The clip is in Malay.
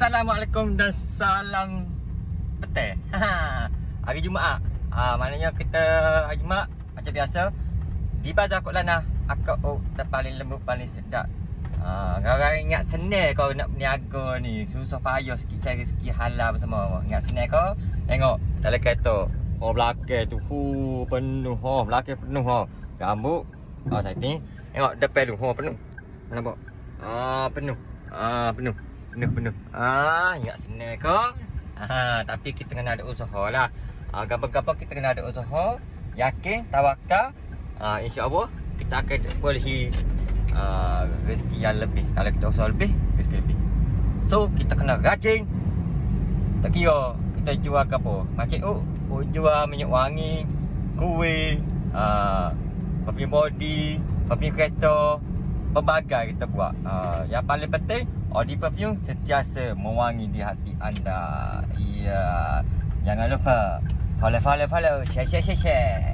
Assalamualaikum dan salam petang. Hari Jumaat. Maknanya kita hari Jumaat macam biasa di bazar Kok Lanah. Akak paling lembut, paling sedap. Korang ingat senang kau nak berniaga ni, susah payah sikit cari rezeki halal bersama. Ingat senang kau? Tengok dalam kereta. Belakang tu penuh. Belakang penuh. Rambut setting. Tengok depan tu penuh. Nampak? Penuh. Penuh. Ingat senang kau? Tapi kita kena ada usaha lah. Gampang-gampang kita kena ada usaha. Yakin, tawakal. InsyaAllah kita akan bolehi rezeki yang lebih. Kalau kita usaha lebih, rezeki lebih. So kita kena rajin. Tak kira kita jual ke apa. Macam jual minyak wangi, kuih, perfume body, perfume kereta, pelbagai kita buat. Yang paling penting, Audi Perfume sentiasa mewangi di hati anda. Ya, jangan lupa follow, share.